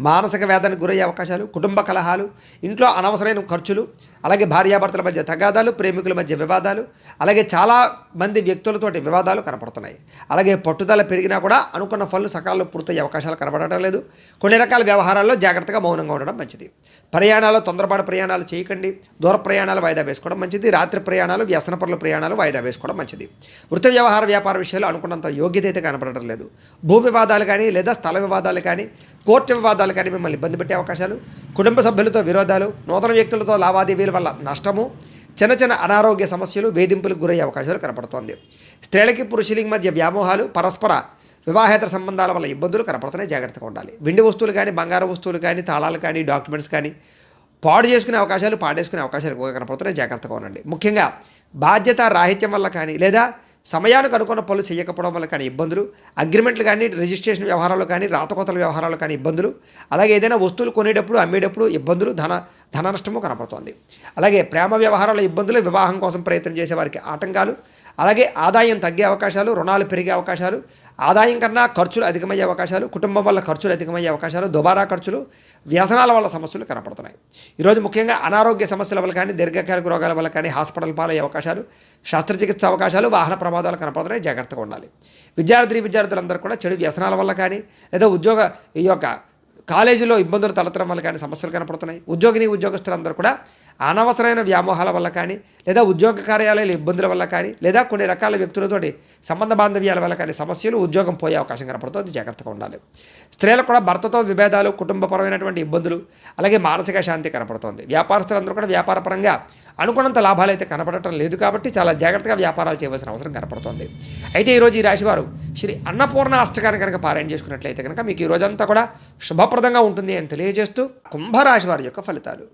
మానసిక వేదనకు గురయ్యే అవకాశాలు, కుటుంబ కలహాలు, ఇంట్లో అనవసరమైన ఖర్చులు, అలాగే భార్యాభర్తల మధ్య తగాదాలు, ప్రేమికుల మధ్య వివాదాలు, అలాగే చాలా మంది వ్యక్తులతోటి వివాదాలు కనపడుతున్నాయి. అలాగే పట్టుదల పెరిగినా కూడా అనుకున్న పనులు సకాలంలో పూర్తయ్యే అవకాశాలు కనపడటం లేదు. కొన్ని రకాల వ్యవహారాల్లో జాగ్రత్తగా మౌనంగా ఉండడం మంచిది. ప్రయాణాలు తొందరపాటు ప్రయాణాలు చేయకండి. దూర ప్రయాణాలు వాయిదా వేసుకోవడం మంచిది. రాత్రి ప్రయాణాలు, వ్యసన పనుల ప్రయాణాలు వాయిదా వేసుకోవడం మంచిది. వృత్తి వ్యవహార వ్యాపార విషయాలు అనుకున్నంత యోగ్యత అయితే కనపడటం లేదు. భూ వివాదాలు కానీ, లేదా స్థల వివాదాలు కానీ, కోర్టు వివాదాలు కానీ మిమ్మల్ని ఇబ్బంది పెట్టే అవకాశాలు, కుటుంబ సభ్యులతో విరోధాలు, నూతన వ్యక్తులతో లావాదేవీల వల్ల నష్టము, చిన్న చిన్న అనారోగ్య సమస్యలు, వేధింపులకు గురయ్యే అవకాశాలు కనపడుతోంది. స్త్రీలకి పురుషులకి మధ్య వ్యామోహాలు, పరస్పర వివాహేతర సంబంధాల వల్ల ఇబ్బందులు కనపడుతున్నాయి. జాగ్రత్తగా ఉండాలి. వెండి వస్తువులు కానీ, బంగారు వస్తువులు కానీ, తాళాలు కానీ, డాక్యుమెంట్స్ కానీ పాడు చేసుకునే అవకాశాలు, పాడేసుకునే అవకాశాలు ఎక్కువగా కనపడుతున్నాయి. జాగ్రత్తగా ఉండండి. ముఖ్యంగా బాధ్యత రాహిత్యం వల్ల కానీ, లేదా సమయానికి అనుకున్న పనులు చేయకపోవడం వల్ల కానీ ఇబ్బందులు, అగ్రిమెంట్లు కానీ, రిజిస్ట్రేషన్ వ్యవహారాలు కానీ, రాతకోతల వ్యవహారాలు కానీ ఇబ్బందులు, అలాగే ఏదైనా వస్తువులు కొనేటప్పుడు, అమ్మేటప్పుడు ఇబ్బందులు, ధన నష్టము కనపడుతోంది. అలాగే ప్రేమ వ్యవహారాల ఇబ్బందులు, వివాహం కోసం ప్రయత్నం చేసే వారికి ఆటంకాలు, అలాగే ఆదాయం తగ్గే అవకాశాలు, రుణాలు పెరిగే అవకాశాలు, ఆదాయం కన్నా ఖర్చులు అధికమయ్యే అవకాశాలు, కుటుంబం వల్ల ఖర్చులు అధికమయ్యే అవకాశాలు, దుబారా ఖర్చులు, వ్యసనాల వల్ల సమస్యలు కనపడుతున్నాయి. ఈరోజు ముఖ్యంగా అనారోగ్య సమస్యల వల్ల కానీ, దీర్ఘకాలిక రోగాల వల్ల కానీ హాస్పిటల్ పాలయ్యే అవకాశాలు, శస్త్రచికిత్స అవకాశాలు, వాహన ప్రమాదాలు కనపడుతున్నాయి. జాగ్రత్తగా ఉండాలి. విద్యార్థులందరూ కూడా చెడు వ్యసనాల వల్ల కానీ, లేదా ఈ యొక్క కాలేజీలో ఇబ్బందులు తలెత్తడం వల్ల కానీ సమస్యలు కనపడుతున్నాయి. ఉద్యోగస్తులందరూ కూడా అనవసరమైన వ్యామోహాల వల్ల కానీ, లేదా ఉద్యోగ కార్యాలయాల ఇబ్బందుల వల్ల కానీ, లేదా కొన్ని రకాల వ్యక్తులతోటి సంబంధ బాంధవ్యాల వల్ల కానీ సమస్యలు, ఉద్యోగం పోయే అవకాశం కనపడుతుంది. జాగ్రత్తగా ఉండాలి. స్త్రీలకు కూడా భర్తతో విభేదాలు, కుటుంబపరమైనటువంటి ఇబ్బందులు, అలాగే మానసిక శాంతి కనపడుతోంది. వ్యాపారస్తులందరూ కూడా వ్యాపారపరంగా అనుకున్నంత లాభాలు అయితే కనపడటం లేదు కాబట్టి చాలా జాగ్రత్తగా వ్యాపారాలు చేయవలసిన అవసరం కనపడుతోంది. అయితే ఈరోజు ఈ రాశివారు శ్రీ అన్నపూర్ణ అష్టకాన్ని కనుక పారాయణ చేసుకున్నట్లయితే కనుక మీకు ఈ రోజంతా కూడా శుభప్రదంగా ఉంటుంది అని తెలియజేస్తూ కుంభరాశి వారి యొక్క ఫలితాలు.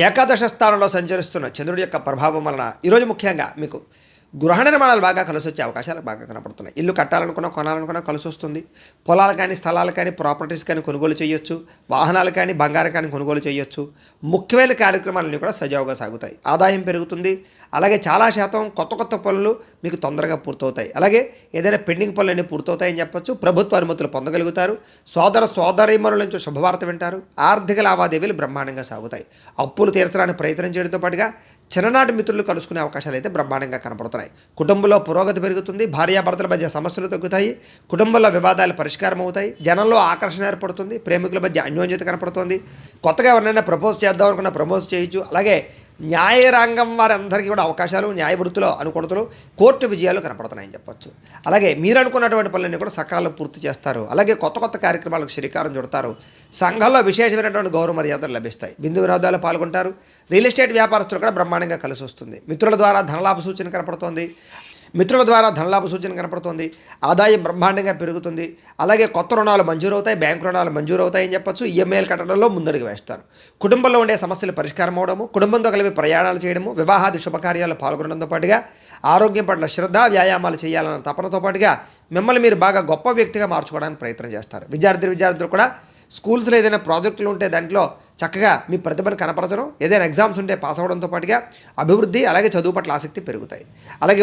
ఏకాదశ స్థానంలో సంచరిస్తున్న చంద్రుడి యొక్క ప్రభావం వలన ఈరోజు ముఖ్యంగా మీకు గృహ నిర్మాణాలు బాగా కలిసి వచ్చే అవకాశాలు బాగా కనపడుతున్నాయి. ఇల్లు కట్టాలనుకున్నా, కొనాలనుకున్నా కలిసి వస్తుంది. పొలాలు కానీ, స్థలాలు కానీ, ప్రాపర్టీస్ కానీ కొనుగోలు చేయొచ్చు. వాహనాలు కానీ, బంగారం కానీ కొనుగోలు చేయొచ్చు. ముఖ్యమైన కార్యక్రమాలన్నీ కూడా సజావుగా సాగుతాయి. ఆదాయం పెరుగుతుంది. అలాగే చాలా శాతం కొత్త పనులు మీకు తొందరగా పూర్తవుతాయి. అలాగే ఏదైనా పెండింగ్ పనులన్నీ పూర్తవుతాయని చెప్పొచ్చు. ప్రభుత్వ అనుమతులు పొందగలుగుతారు. సోదరీమణుల నుంచి శుభవార్త వింటారు. ఆర్థిక లావాదేవీలు బ్రహ్మాండంగా సాగుతాయి. అప్పులు తీర్చడానికి ప్రయత్నం చేయడంతో పాటుగా చిన్ననాటి మిత్రులు కలుసుకునే అవకాశాలు అయితే బ్రహ్మాండంగా కనపడుతున్నాయి. కుటుంబంలో పురోగతి పెరుగుతుంది. భార్యాభర్తల మధ్య సమస్యలు తగ్గుతాయి. కుటుంబంలో వివాదాలు పరిష్కారం అవుతాయి. జనంలో ఆకర్షణ ఏర్పడుతుంది. ప్రేమికుల మధ్య అన్యోన్యత కనపడుతుంది. కొత్తగా ఎవరినైనా ప్రపోజ్ చేద్దాం అనుకున్న ప్రపోజ్ చేయొచ్చు. అలాగే న్యాయరంగం వారందరికీ కూడా అవకాశాలు, న్యాయ వృత్తిలో అనుకూలతలు, కోర్టు విజయాలు కనపడుతున్నాయని చెప్పొచ్చు. అలాగే మీరు అనుకున్నటువంటి పనులన్నీ కూడా సకాలంలో పూర్తి చేస్తారు. అలాగే కొత్త కార్యక్రమాలకు శ్రీకారం చుడతారు. సంఘంలో విశేషమైనటువంటి గౌరవ మర్యాదలు లభిస్తాయి. బిందు వినోదాలు పాల్గొంటారు. రియల్ ఎస్టేట్ వ్యాపారస్తులు కూడా బ్రహ్మాండంగా కలిసి వస్తుంది. మిత్రుల ద్వారా ధనలాభ సూచన కనపడుతోంది. ఆదాయం బ్రహ్మాండంగా పెరుగుతుంది. అలాగే కొత్త రుణాలు మంజూరవుతాయి. బ్యాంకు రుణాలు మంజూరవుతాయని చెప్పొచ్చు. ఈఎంఐలు కట్టడంలో ముందడుగు వేస్తారు. కుటుంబంలో ఉండే సమస్యలు పరిష్కారం అవడము, కుటుంబంతో కలిపి ప్రయాణాలు చేయడము, వివాహాది శుభకార్యాలు పాల్గొనడంతో పాటుగా ఆరోగ్యం పట్ల శ్రద్ధ, వ్యాయామాలు చేయాలన్న తపనతో పాటుగా మిమ్మల్ని మీరు బాగా గొప్ప వ్యక్తిగా మార్చుకోవడానికి ప్రయత్నం చేస్తారు. విద్యార్థులు కూడా స్కూల్స్లో ఏదైనా ప్రాజెక్టులు ఉంటే దాంట్లో చక్కగా మీ ప్రతిభను కనపరచడం, ఏదైనా ఎగ్జామ్స్ ఉంటే పాస్ అవ్వడంతో పాటుగా అభివృద్ధి, అలాగే చదువు పట్ల ఆసక్తి పెరుగుతాయి. అలాగే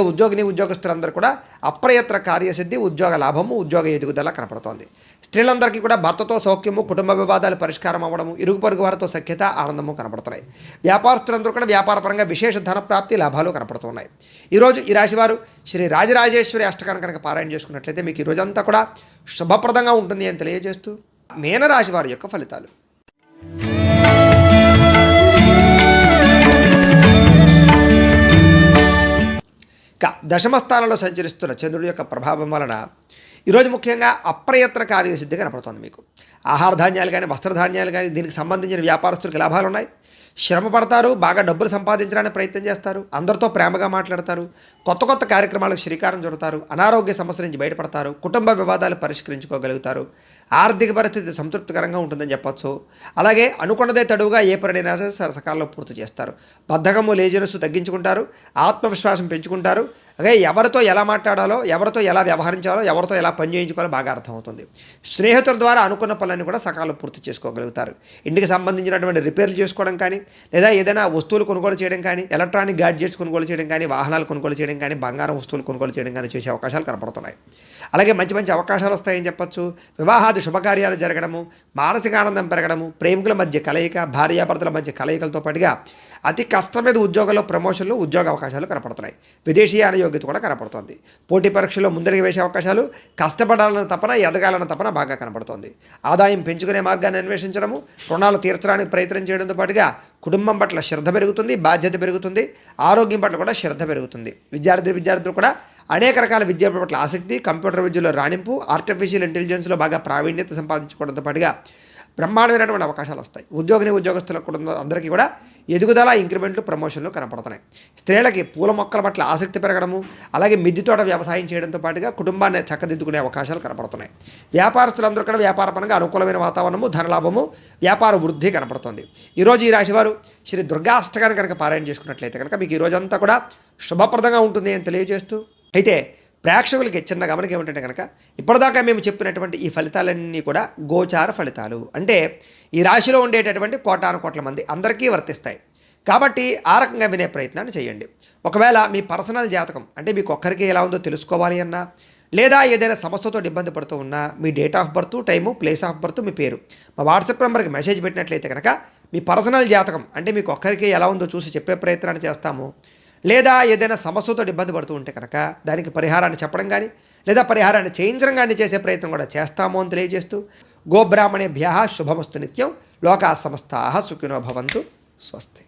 ఉద్యోగస్తులందరూ కూడా అప్రయత్న కార్యసిద్ధి, ఉద్యోగ లాభము, ఉద్యోగ ఎదుగుదల కనపడుతోంది. స్త్రీలందరికీ కూడా భర్తతో సౌఖ్యము, కుటుంబ వివాదాలు పరిష్కారం అవ్వడము, ఇరుగు పొరుగు వారితో సఖ్యత, ఆనందము కనపడుతున్నాయి. వ్యాపారస్తులందరూ కూడా వ్యాపారపరంగా విశేష ధన ప్రాప్తి, లాభాలు కనపడుతున్నాయి. ఈరోజు ఈ రాశివారు శ్రీ రాజరాజేశ్వరి అష్టకాన్ని కనుక పారాయణ చేసుకున్నట్లయితే మీకు ఈ రోజంతా కూడా శుభప్రదంగా ఉంటుంది అని తెలియజేస్తూ మీనరాశి వారి యొక్క ఫలితాలు. దశమ స్థానంలో సంచరిస్తున్న చంద్రుడి యొక్క ప్రభావం వలన ఈరోజు ముఖ్యంగా అప్రయత్న కార్యసిద్ధి కనపడుతుంది మీకు. ఆహార ధాన్యాలు కానీ వస్త్రధాన్యాలు కానీ దీనికి సంబంధించిన వ్యాపారస్తులకు లాభాలు ఉన్నాయి. శ్రమ పడతారు, బాగా డబ్బులు సంపాదించడానికి ప్రయత్నం చేస్తారు, అందరితో ప్రేమగా మాట్లాడతారు, కొత్త కొత్త కార్యక్రమాలకు శ్రీకారం చుడతారు, అనారోగ్య సమస్య నుంచి బయటపడతారు, కుటుంబ వివాదాలు పరిష్కరించుకోగలుగుతారు, ఆర్థిక పరిస్థితి సంతృప్తికరంగా ఉంటుందని చెప్పొచ్చు. అలాగే అనుకున్నదే తడువుగా ఏ పనినైనా సకాలంలో పూర్తి చేస్తారు. బద్ధకము లేజినెస్ తగ్గించుకుంటారు, ఆత్మవిశ్వాసం పెంచుకుంటారు. అలాగే ఎవరితో ఎలా మాట్లాడాలో, ఎవరితో ఎలా వ్యవహరించాలో, ఎవరితో ఎలా పని చేయించుకోవాలో బాగా అర్థమవుతుంది. స్నేహితుల ద్వారా అనుకున్న పనులన్నీ కూడా సకాలంలో పూర్తి చేసుకోగలుగుతారు. ఇంటికి సంబంధించినటువంటి రిపేర్లు చేసుకోవడం కానీ, లేదా ఏదైనా వస్తువులు కొనుగోలు చేయడం కానీ, ఎలక్ట్రానిక్ గ్యాడ్జెట్స్ కొనుగోలు చేయడం కానీ, వాహనాలు కొనుగోలు చేయడం కానీ, బంగారం వస్తువులు కొనుగోలు చేయడం కానీ చేసే అవకాశాలు కనపడుతున్నాయి. అలాగే మంచి మంచి అవకాశాలు వస్తాయని చెప్పొచ్చు. వివాహాది శుభకార్యాలు జరగడము, మానసిక ఆనందం పెరగడము, ప్రేమికుల మధ్య కలయిక, భార్యాభర్తల మధ్య కలయికలతో పాటుగా అతి కష్టం మీద ఉద్యోగంలో ప్రమోషన్లు, ఉద్యోగ అవకాశాలు కనపడుతున్నాయి. విదేశీయాన యోగ్యత కూడా కనపడుతోంది. పోటీ పరీక్షల్లో ముందరికి వేసే అవకాశాలు, కష్టపడాలన్న తపన, ఎదగాలన్న తపన బాగా కనపడుతోంది. ఆదాయం పెంచుకునే మార్గాన్ని అన్వేషించడము, రుణాలు తీర్చడానికి ప్రయత్నం చేయడంతో పాటుగా కుటుంబం పట్ల శ్రద్ధ పెరుగుతుంది, బాధ్యత పెరుగుతుంది, ఆరోగ్యం పట్ల కూడా శ్రద్ధ పెరుగుతుంది. విద్యార్థులు కూడా అనేక రకాల విద్య పట్ల ఆసక్తి, కంప్యూటర్ విద్యలో రాణింపు, ఆర్టిఫిషియల్ ఇంటెలిజెన్స్లో బాగా ప్రావీణ్యత సంపాదించుకోవడంతో పాటుగా బ్రహ్మాండమైనటువంటి అవకాశాలు వస్తాయి. ఉద్యోగస్తులకు కూడా అందరికీ కూడా ఎదుగుదల, ఇంక్రిమెంట్లు, ప్రమోషన్లు కనపడుతున్నాయి. స్త్రీలకి పూల మొక్కల పట్ల ఆసక్తి పెరగడము, అలాగే మిద్దె తోట వ్యవసాయం చేయడంతో పాటుగా కుటుంబాన్ని చక్కదిద్దుకునే అవకాశాలు కనపడుతున్నాయి. వ్యాపారస్తులందరూ కూడా వ్యాపార పరంగా అనుకూలమైన వాతావరణము, ధనలాభము, వ్యాపార వృద్ధి కనపడుతుంది. ఈరోజు ఈ రాశివారు శ్రీ దుర్గాష్టకాన్ని కనుక పారాయణ చేసుకున్నట్లయితే కనుక మీకు ఈ రోజంతా కూడా శుభప్రదంగా ఉంటుంది అని తెలియజేస్తూ, అయితే ప్రేక్షకులకి చిన్న గమనిక ఏమిటంటే కనుక ఇప్పటిదాకా మేము చెప్పినటువంటి ఈ ఫలితాలన్నీ కూడా గోచార ఫలితాలు. అంటే ఈ రాశిలో ఉండేటటువంటి కోటాను కోట్ల మంది అందరికీ వర్తిస్తాయి. కాబట్టి ఆ రకంగా వినే ప్రయత్నాన్ని చేయండి. ఒకవేళ మీ పర్సనల్ జాతకం అంటే మీకు ఒక్కరికి ఎలా ఉందో తెలుసుకోవాలి అన్నా, లేదా ఏదైనా సమస్యతో ఇబ్బంది పడుతూ ఉన్నా, మీ date of birth, time, place of birth, మీ పేరు మా వాట్సాప్ నెంబర్కి మెసేజ్ పెట్టినట్లయితే కనుక మీ పర్సనల్ జాతకం అంటే మీకు ఒక్కరికి ఎలా ఉందో చూసి చెప్పే ప్రయత్నాన్ని చేస్తాము. లేదా ఏదైనా సమస్యతో ఇబ్బంది పడుతూ ఉంటే కనుక దానికి పరిహారాన్ని చెప్పడం కానీ, లేదా పరిహారాన్ని చేయించడం కానీ చేసే ప్రయత్నం కూడా చేస్తాము అని తెలియజేస్తూ, గోబ్రాహ్మణేభ్యః శుభమస్తు నిత్యం, లోకా సమస్తాః సుఖినో భవంతు. స్వస్తి.